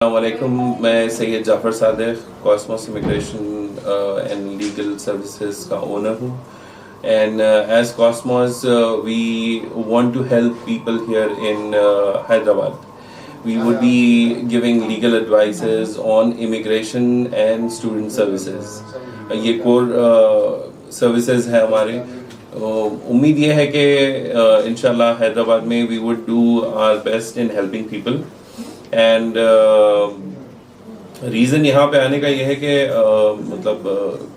वालेकुम, मैं Syed Jafar Sadiq Cosmos immigration and legal services का ओनर हूँ and as Cosmos we want to help people here in Hyderabad. We would be giving legal advices on immigration and student services. ये core services है हमारे. उम्मीद ये है कि इंशाल्लाह हैदराबाद में we would do our best in helping people. And reason यहाँ पे आने का ये है कि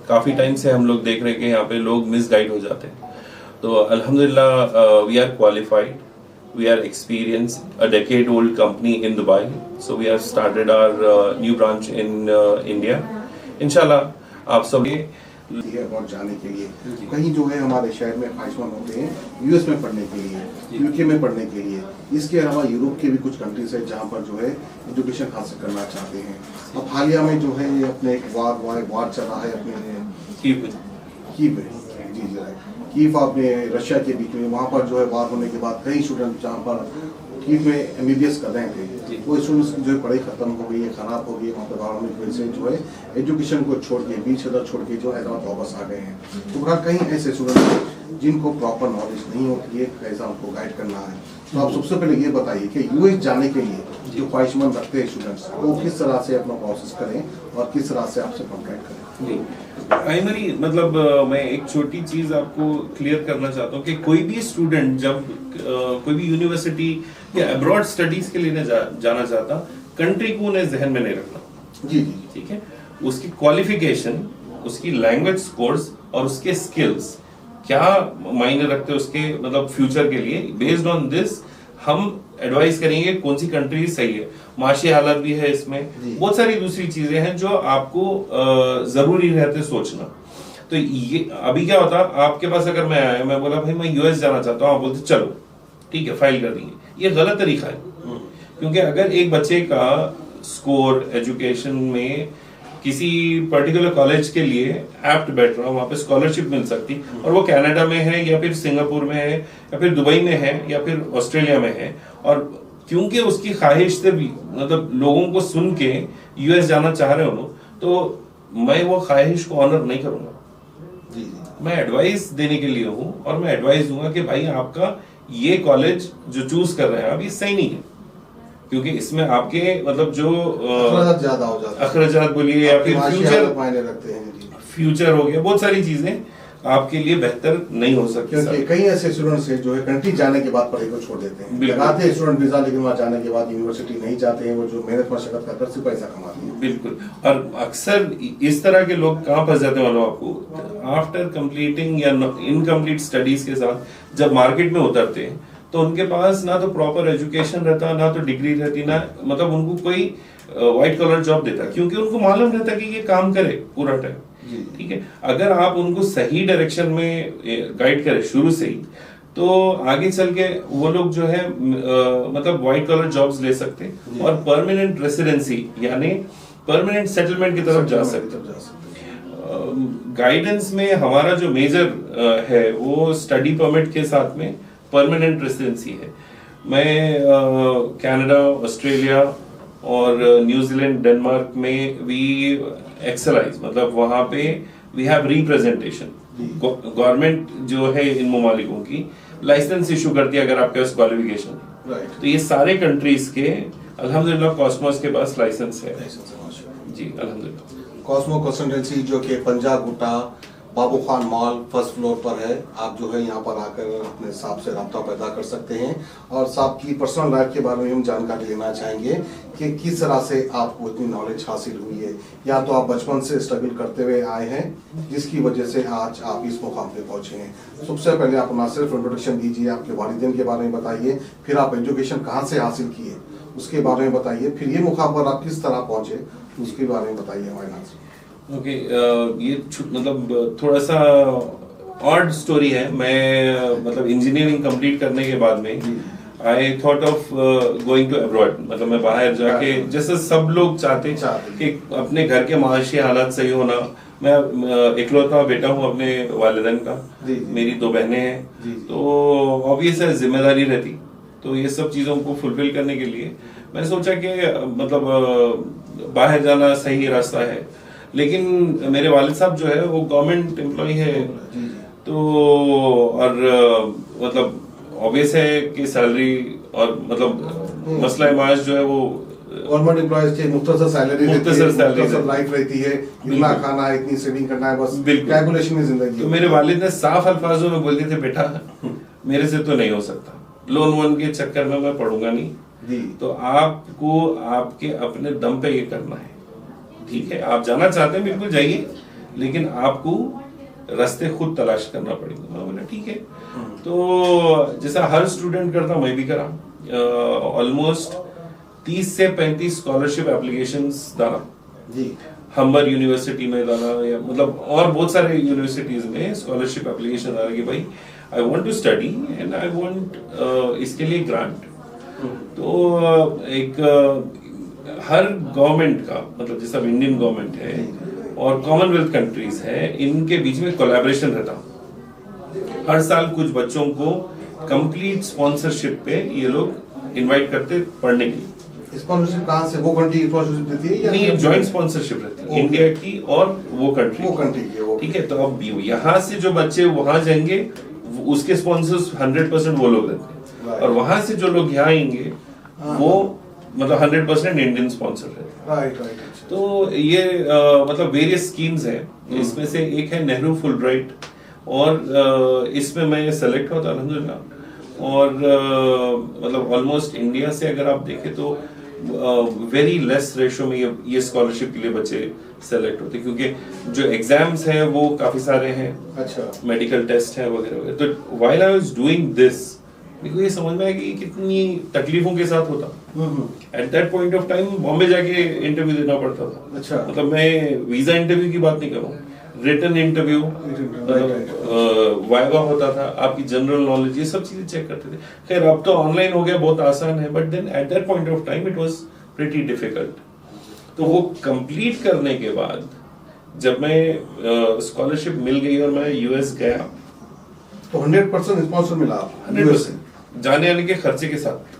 काफ़ी टाइम से हम लोग देख रहे हैं कि यहाँ पे लोग मिसगाइड हो जाते हैं. तो अल्हम्दुलिल्लाह we are qualified, we are experienced, a decade old company in Dubai, so we have started our new branch in India. इंशाल्लाह आप सब और जाने के लिए कहीं जो है हमारे शहर में ख्वाहिशमंद होते हैं यूएस में पढ़ने के लिए, यूके में पढ़ने के लिए. इसके अलावा यूरोप के भी कुछ कंट्रीज है जहाँ पर जो है एजुकेशन हासिल करना चाहते हैं. अब हालिया में जो है ये अपने एक वार चला है अपने कीव अपने रशिया के बीच में. वहाँ पर जो है वार होने के बाद कई स्टूडेंट जहाँ पर कीव में एमबीबीएस कर रहे थे, वो स्टूडेंट्स की जो है पढ़ाई खत्म हो गई है, खराब हो गई है. वहाँ पर बाहर होने की वजह से जो है एजुकेशन को छोड़ के 20,000 छोड़ के जो हैदराबाद वापस आ गए हैं. तो बहरहाल कहीं ऐसे स्टूडेंट जिनको प्रॉपर नॉलेज नहीं होती है कैसा उनको गाइड करना है. तो आप सबसे पहले ये बताइए कि यूएस जाने के लिए जो ख्वाहिशमंद रखते हैं स्टूडेंट्स, वो किस तरह से अपना प्रोसेस करें और किस तरह से आपसे कॉन्टैक्ट करें. जी, प्राइमरी मैं एक छोटी चीज आपको क्लियर करना चाहता हूँ कि कोई भी स्टूडेंट जब कोई भी यूनिवर्सिटी या अब्रॉड स्टडीज के लिए जाना चाहता, कंट्री को उन्हें जहन में नहीं रखना. जी जी, ठीक है. उसकी क्वालिफिकेशन, उसकी लैंग्वेज स्कोर्स और उसके स्किल्स क्या मायने रखते हैं उसके फ्यूचर के लिए. बेस्ड ऑन दिस हम एडवाइस करेंगे कौन सी कंट्री सही है. माशी हालत भी है इसमें, बहुत सारी दूसरी चीजें हैं जो आपको जरूरी रहते सोचना. तो ये अभी क्या होता, आपके पास अगर मैं आया, मैं बोला भाई मैं यूएस जाना चाहता हूँ, आप बोलते चलो ठीक है फाइल कर देंगे. ये गलत तरीका है. क्योंकि अगर एक बच्चे का स्कोर एजुकेशन में किसी पर्टिकुलर कॉलेज के लिए एप्ट बैठ रहा, वहां पे स्कॉलरशिप मिल सकती, और वो कनाडा में है या फिर सिंगापुर में है या फिर दुबई में है या फिर ऑस्ट्रेलिया में है, और क्योंकि उसकी ख्वाहिश से भी लोगों को सुन के यूएस जाना चाह रहे हो, तो मैं वो ख्वाहिश को ऑनर नहीं करूंगा. मैं एडवाइस देने के लिए हूँ और मैं एडवाइस दूंगा कि भाई आपका ये कॉलेज जो चूज कर रहे हैं आप, ये सही नहीं है. क्योंकि इसमें आपके जो ज्यादा हो जाता है, अखराजात बोलिए या फिर फ्यूचर हो गया, बहुत सारी चीजें आपके लिए बेहतर नहीं हो सकती. क्योंकि कई ऐसे स्टूडेंट्स हैं जो है कंट्री जाने के बाद पढ़ाई को छोड़ देते हैं, लगाते हैं स्टूडेंट वीजा, लेकिन वहाँ जाने के बाद यूनिवर्सिटी नहीं जाते हैं. वो जो मेहनत मशक्कत करकर सिर्फ पैसा कमाते हैं. बिल्कुल. और अक्सर इस तरह के लोग कहाँ फंस जाते हैं मालूम आपको, आफ्टर कंप्लीटिंग या इनकम्प्लीट स्टडीज के साथ जब मार्केट में उतरते हैं, तो उनके पास ना तो प्रॉपर एजुकेशन रहता, ना तो डिग्री रहती, ना उनको कोई व्हाइट कॉलर जॉब देता, क्योंकि उनको मालूम रहता कि ये काम करे पूरा टाइम. ठीक है. अगर आप उनको सही डायरेक्शन में गाइड करें शुरू से ही, तो आगे चल के वो लोग जो है व्हाइट कॉलर जॉब्स ले सकते हैं और परमानेंट रेसिडेंसी यानी परमानेंट सेटलमेंट की तरफ जा सकते. गाइडेंस में हमारा जो मेजर है वो स्टडी परमिट के साथ में परमानेंट रेसिडेंसी है. मैं कनाडा, ऑस्ट्रेलिया और न्यूजीलैंड, डेनमार्क में वी एक्सलाइज, वहां पे वी हैव रिप्रेजेंटेशन. गवर्नमेंट जो है इन ममालिकों की लाइसेंस इशू करती है अगर आपके पास क्वालिफिकेशन. तो ये सारे कंट्रीज के अल्हम्दुलिल्लाह कॉस्मोस के पास लाइसेंस है. जी अल्हम्दुलिल्लाह. कॉस्मो कंसल्टेंसी जो कि पंजाब गुट्टा बाबू खान मॉल फर्स्ट फ्लोर पर है. आप जो है यहाँ पर आकर अपने हिसाब से रब्ता पैदा कर सकते हैं. और साहब की पर्सनल लाइफ के बारे में हम जानकारी लेना चाहेंगे कि किस तरह से आपको इतनी नॉलेज हासिल हुई है. या तो आप बचपन से स्ट्रगल करते हुए आए हैं जिसकी वजह से आज आप इस मुकाम पे पहुंचे हैं. सबसे पहले आप अपना सिर्फ इंट्रोडक्शन दीजिए, आपके वालिदैन के बारे में बताइए, फिर आप एजुकेशन कहाँ से हासिल किए उसके बारे में बताइए, फिर ये मुकाम पर आप किस तरह पहुंचे उसके बारे में बताइए हमारे नाज़रीन. ओके. ये थोड़ा सा ऑड स्टोरी है. मैं इंजीनियरिंग कंप्लीट करने के बाद में I thought of going to abroad. मैं बाहर जाके, जैसे सब लोग चाहते कि अपने घर के माशी हालात सही होना. मैं इकलौता बेटा हूँ अपने वालिदैन का, मेरी 2 बहनें हैं, तो ऑब्वियस है जिम्मेदारी रहती. तो ये सब चीज़ों को फुलफिल करने के लिए मैंने सोचा कि मतलब बाहर जाना सही रास्ता है, लेकिन मेरे वालिद साहब जो है वो गवर्नमेंट एम्प्लॉय है, तो और मतलब ऑब्वियस है कि सैलरी और मतलब मसला माश जो है वो गवर्नमेंट एम्प्लॉयज के मुख्तसर सैलरी मुख्तसर लाइफ रहती है, इतना खाना है, इतनी सेविंग करना है, बस कैलकुलेशन में जिंदगी। तो मेरे वालिद ने साफ अल्फाजों में बोल दिए थे, बेटा मेरे से तो नहीं हो सकता, लोन वोन के चक्कर में मैं पढ़ूंगा नहीं जी। तो आपको आपके अपने दम पे ये करना है, ठीक है? आप जाना चाहते हैं बिल्कुल जाइए, लेकिन आपको रास्ते खुद तलाश करना पड़ेगा। मैं बोला ठीक है। तो जैसा हर स्टूडेंट करता मैं भी करा, ऑलमोस्ट 30 से 35 स्कॉलरशिप एप्लीकेशंस डाला जी। हम्बर यूनिवर्सिटी में डाला, या मतलब और बहुत सारे यूनिवर्सिटीज में स्कॉलरशिप एप्लीकेशन डाला कि भाई I want to study and I want इसके लिए ग्रांट। तो एक हर गवर्नमेंट का मतलब जैसा इंडियन गवर्नमेंट है और कॉमनवेल्थ कंट्रीज है, इनके बीच में कोलैबोरेशन रहता। हर साल कुछ बच्चों को कंप्लीट स्पॉन्सरशिप पे ये लोग इनवाइट करते पढ़ने के लिए। स्पॉन्सरशिप कहाँ से? वो कंट्री स्पॉन्सरशिप देती है या नहीं, जॉइंट स्पॉन्सरशिप रहती है इंडिया की और वो कंट्री की। ठीक है, तो अब यहाँ से जो बच्चे वहां जाएंगे उसके स्पॉन्सर्स 100% वो लोग रहते हैं, और वहां से जो लोग यहाँ आएंगे वो मतलब 100% इंडियन स्पॉन्सर रहते हैं। राइट। तो ये मतलब वेरियस स्कीम्स हैं, इसमें से एक है नेहरू फुलब्राइट, और इसमें मैं सेलेक्ट हुआ था अल्हम्दुलिल्लाह। और मतलब ऑलमोस्ट इंडिया से अगर आप देखें तो वेरी लेस रेशो में ये स्कॉलरशिप के लिए बच्चे सेलेक्ट होते, क्योंकि जो एग्जाम्स हैं वो काफी सारे हैं, अच्छा, मेडिकल टेस्ट है वगैरह वगैरह। तो while I was doing this मेरे को ये समझ में आया कि कितनी तकलीफों के साथ होता। Eight that point of time Bombay जाके इंटरव्यू देना पड़ता था। अच्छा, मतलब मैं वीजा इंटरव्यू की बात नहीं कर रहा हूँ, रिटन इंटरव्यू, वाइवा होता था, आपकी जनरल नॉलेज, ये सब चीजें चेक करते थे। खैर अब तो ऑनलाइन हो गया, बहुत आसान है, but then at that point of time it was pretty difficult. तो वो कंप्लीट करने के बाद जब मैं स्कॉलरशिप मिल गई और मैं यूएस गया, तो 100% स्पॉन्सर मिला? 100% जाने आने के खर्चे के साथ।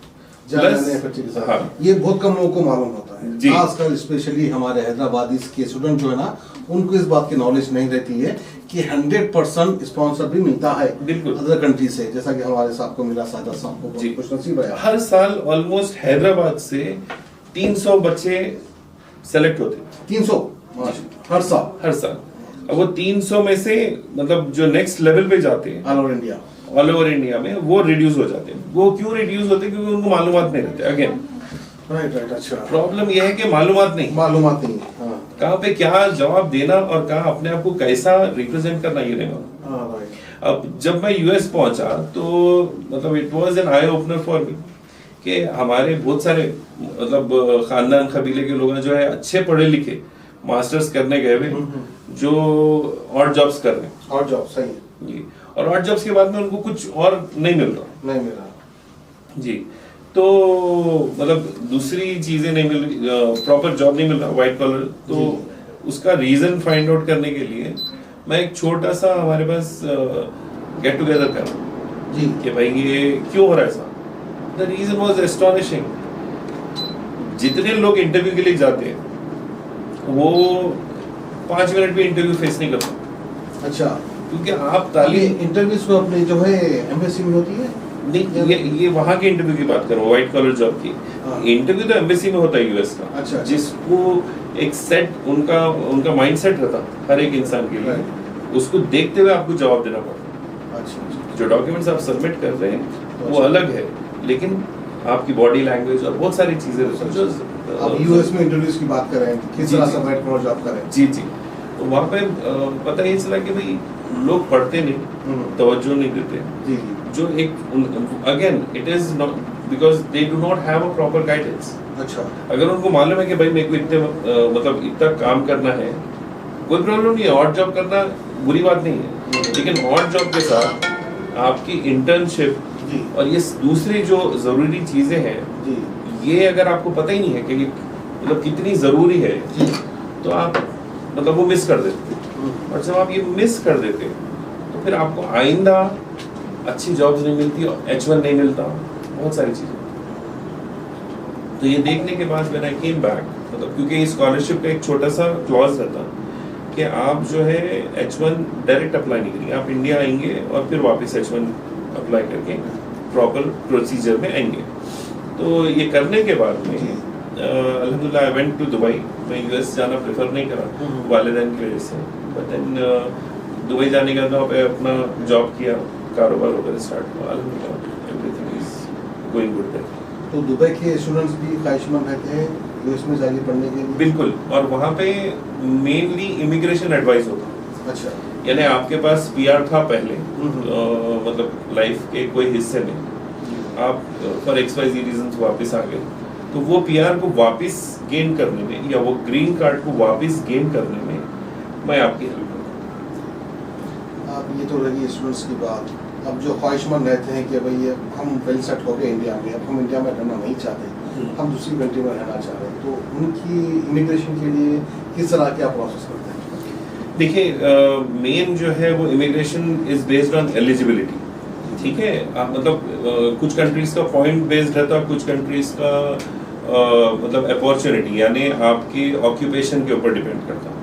हाँ। ये बहुत कम लोगों को मालूम होता है, जी। खासकर स्पेशली हमारे हैदराबादी के स्टूडेंट जो है ना, उनको इस बात की नॉलेज नहीं रहती है कि 100% स्पॉन्सर भी मिलता है बिल्कुल अदर कंट्री से, जैसा कि हमारे साहब को मिला, सादा साहब को बहुत खुश नसीब है। हर साल ऑलमोस्ट हैदराबाद से 300 बच्चे सेलेक्ट होते। 300 हर साल। अब वो 300 में से मतलब जो नेक्स्ट लेवल पे जाते हैं ऑल ओवर इंडिया में, वो रिड्यूस हो जाते हैं। वो क्यों रिड्यूस होते हैं? क्योंकि उनको मालूमात नहीं रहते। Again right. अच्छा, प्रॉब्लम ये है कि मालूमात नहीं, हाँ। कहाँ पे क्या जवाब देना और कहाँ अपने आप को कैसा रिप्रेजेंट करना, ये नहीं मालूम। हाँ, राइट। अब जब मैं यूएस पहुंचा तो मतलब it was an eye opener for me कि हमारे बहुत सारे मतलब खानदान कबीले के लोग जो है अच्छे पढ़े लिखे मास्टर्स करने गए हुए, जो ऑड जॉब्स कर रहे हैं। ऑड जॉब सही है जी, और ऑड जॉब्स के बाद में उनको कुछ और नहीं मिल रहा जी। तो मतलब दूसरी चीजें नहीं मिल रही, प्रॉपर जॉब नहीं मिल रहा, व्हाइट कॉलर। तो उसका रीजन फाइंड आउट करने के लिए मैं एक छोटा सा हमारे पास गेट टुगेदर कर जी कि भाई ये क्यों हो रहा है ऐसा। The reason was astonishing. जितने लोग इंटरव्यू के लिए जाते हैं वो 5 मिनट भी इंटरव्यू फेस नहीं करते। अच्छा, क्योंकि आप तालीम इंटरव्यूज तो अपने जो है एम्बेसी में होती है नहीं, ये वहाँ के इंटरव्यू की बात करो, व्हाइट कॉलर जॉब की। इंटरव्यू तो एम्बेसी में होता है यूएस का। अच्छा। जिसको एक सेट उनका माइंडसेट रहता हर एक इंसान के लिए, उसको देखते हुए आपको जवाब देना पड़ता। अच्छा। जो डॉक्यूमेंट्स आप सबमिट कर रहे हैं वो अलग है, लेकिन आपकी बॉडी लैंग्वेज और बहुत सारी चीजें आप यूएस में इंटरव्यूज की बात कर रहे हैं, किस तरह से व्हाइट कॉलर जॉब कर रहे हैं? जी। तो वहाँ पे पता ये चला कि भाई लोग पढ़ते नहीं, तवज्जो नहीं देते। जी। जो एक again it is not because they do not have a proper guidance. अच्छा, अगर उनको मालूम है कि भाई मेरे को इतने मतलब इतना काम करना है, कोई प्रॉब्लम नहीं है, ऑड जॉब करना बुरी बात नहीं है, लेकिन ऑड जॉब के साथ आपकी इंटर्नशिप और ये दूसरी जो जरूरी चीजें हैं जी, ये अगर आपको पता ही नहीं है कि मतलब कितनी जरूरी है, तो आप मतलब वो मिस कर देते। और जब आप ये मिस कर देते तो फिर आपको आइंदा अच्छी जॉब्स नहीं मिलती और H1 नहीं मिलता, बहुत सारी चीजें। तो ये देखने के बाद व्हेन आई केम बैक, मतलब क्योंकि स्कॉलरशिप का एक छोटा सा क्लॉज रहता कि आप जो है H1 डायरेक्ट अप्लाई नहीं करेंगे, आप इंडिया आएंगे और फिर वापस H1 अप्लाई करके प्रॉपर प्रोसीजर में आएंगे। तो ये करने के बाद में अल्हम्दुलिल्लाह आई वेंट टू दुबई। मैं यूएस जाना प्रेफर नहीं करा वालिदैन की वजह से, बट देन दुबई जाने के बाद अपना जॉब किया, कारोबार वगैरह स्टार्ट हुआ, अल्हम्दुलिल्लाह everything is going good there. तो दुबई के स्टूडेंट्स भी ख्वाहिशमंद रहते हैं यूएस में जाके पढ़ने के लिए? बिल्कुल, और वहाँ पे मेनली इमिग्रेशन एडवाइस होता है। अच्छा, यानी आपके पास पीआर था पहले, मतलब लाइफ के कोई हिस्से में आप फॉर XYZ रीजंस वापस आ गए, तो वो पीआर को वापस गेन करने में या वो ग्रीन कार्ड को वापस गेन करने में मैं आपकी हेल्प करूँगा। आप ये तो लगी स्टूडेंट्स की बात। अब जो ख्वाहिशमंद रहते हैं कि भाई हम वेल सेट हो गए इंडिया में, अब हम इंडिया में रहना नहीं चाहते, हम दूसरी कंट्री में रहना चाह रहे हैं, तो उनकी इमिग्रेशन के लिए किस तरह के आप प्रोसेस करते हैं? देखिए, मेन जो है वो immigration is based on eligibility, ठीक है। आप मतलब कुछ कंट्रीज का पॉइंट बेस्ड रहता है, कुछ कंट्रीज का मतलब अपॉर्चुनिटी यानी आपके ऑक्यूपेशन के ऊपर डिपेंड करता है।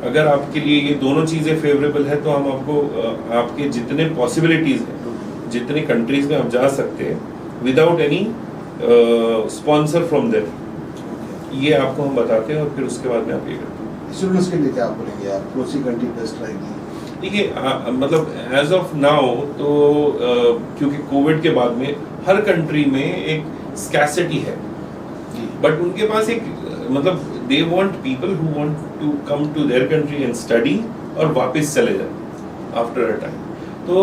अगर आपके लिए ये दोनों चीज़ें फेवरेबल है तो हम आपको आपके जितने पॉसिबिलिटीज़ हैं, जितने कंट्रीज में आप जा सकते हैं without any sponsor from there, ये आपको हम बताते हैं और फिर उसके बाद में आप ये करते हैं। स्टूडेंट्स के लिए क्या आप बोलेंगे, आप कौन सी कंट्री बेस्ट रहेगी? देखिए, मतलब एज ऑफ नाउ तो क्योंकि कोविड के बाद में हर कंट्री में एक स्कैसिटी है, बट उनके पास एक मतलब they want people who want to come to their country and study और वापस चले जाए आफ्टर अ टाइम। तो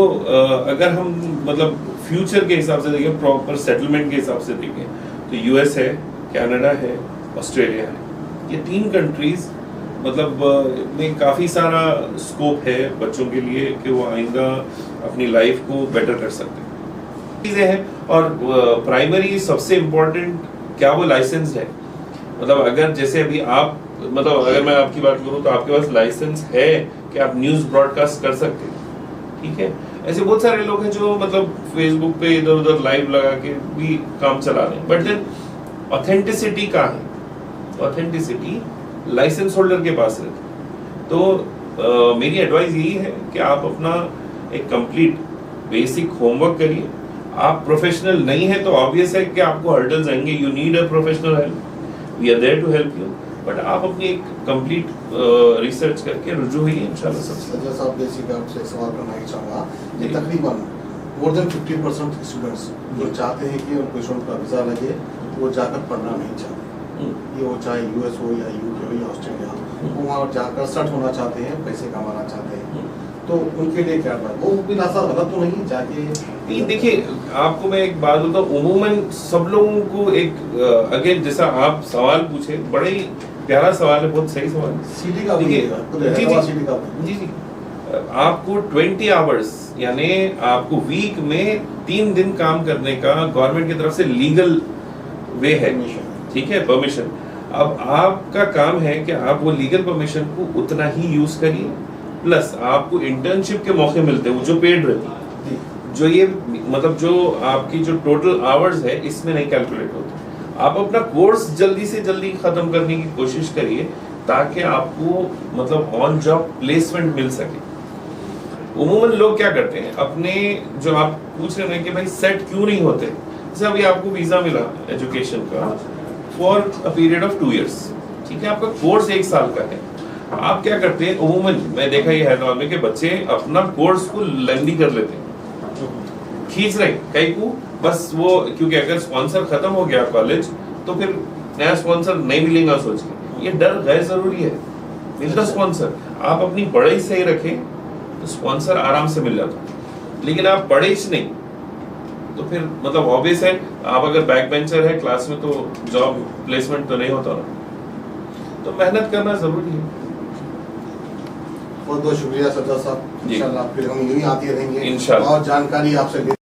अगर हम मतलब फ्यूचर के हिसाब से देखें, प्रॉपर सेटलमेंट के हिसाब से देखें, तो यूएस है, कनाडा है, ऑस्ट्रेलिया है, ये 3 कंट्रीज मतलब में काफ़ी सारा स्कोप है बच्चों के लिए कि वो आइंदा अपनी लाइफ को बेटर कर सकते हैं। चीज़ें हैं, और प्राइमरी सबसे इम्पोर्टेंट क्या वो लाइसेंस है। मतलब अगर जैसे अभी आप मतलब अगर मैं आपकी बात करूं तो आपके पास लाइसेंस है कि आप न्यूज़ ब्रॉडकास्ट कर सकते हैं, ठीक है। ऐसे बहुत सारे लोग हैं जो मतलब फेसबुक पे इधर उधर लाइव लगा के भी काम चला रहे हैं, बट देन ऑथेंटिसिटी कहाँ है? ऑथेंटिसिटी लाइसेंस होल्डर के पास रहती। तो मेरी एडवाइस यही है कि आप अपना एक कंप्लीट बेसिक होमवर्क करिए। आप प्रोफेशनल नहीं है तो ऑब्वियस है कि आपको हर्डल्स आएंगे, you need a professional help, we are there to help you, but आप अपनी एक कंप्लीट रिसर्च करके रुजू हुई इंशाल्लाह सबसे। जैसा आप बेसिक आपसे एक सवाल करना चाहूँगा कि तकरीबन मोर देन 50% स्टूडेंट्स जो चाहते हैं कि उनको स्टूडेंट का वीज़ा लगे, वो जाकर पढ़ना नहीं चाहते, ये वो चाहे यूएस हो या यूके हो या ऑस्ट्रेलिया हो, वो वहाँ जाकर सेट होना चाहते हैं, पैसे कमाना चाहते हैं, तो उनके लिए क्या बात? वो भी रास्ता गलत तो नहीं जाके? देखिए, आपको मैं एक बात बताऊं, उमूमन सब लोगों को एक अगेन जैसा आप सवाल पूछे, बड़ा ही प्यारा सवाल है, बहुत सही सवाल है। सिटी का जी जी, आपको 20 आवर्स यानी आपको वीक में 3 दिन काम करने का गवर्नमेंट की तरफ से लीगल वे है, ठीक है, परमिशन। अब आपका काम है कि आप वो लीगल परमिशन को उतना ही यूज करिए, प्लस आपको इंटर्नशिप के मौके मिलते हैं जो पेड रहती है, जो ये मतलब जो आपकी जो टोटल आवर्स है इसमें नहीं कैलकुलेट होती। आप अपना कोर्स जल्दी से जल्दी खत्म करने की कोशिश करिए ताकि आपको मतलब ऑन जॉब प्लेसमेंट मिल सके। उमूमन लोग क्या करते हैं, अपने जो आप पूछ रहे हैं कि भाई सेट क्यों नहीं होते, जैसे अभी आपको वीजा मिला एजुकेशन का for a period of 2 years, ठीक है, आपका कोर्स 1 साल का है। आप क्या करते हैं, उमूमन मैं देखा ये हैदराबाद में कि बच्चे अपना कोर्स को लेंदी कर लेते हैं, खींच रहे कई को, बस वो क्योंकि अगर स्पॉन्सर खत्म हो गया कॉलेज तो फिर नया स्पॉन्सर नहीं मिलेगा सोच के, ये डर गैर जरूरी है। मिलता स्पॉन्सर, आप अपनी पढ़ाई सही रखें तो स्पॉन्सर आराम से मिल जाता है, लेकिन आप पढ़े ही नहीं तो फिर मतलब ऑब्वियस है, आप अगर बैक बेंचर है क्लास में तो जॉब प्लेसमेंट तो नहीं होता ना, तो मेहनत करना जरूरी है। बहुत बहुत शुक्रिया सरदार साहब, इंशाल्लाह फिर हम यूं ही आते रहेंगे इंशाल्लाह और जानकारी आपसे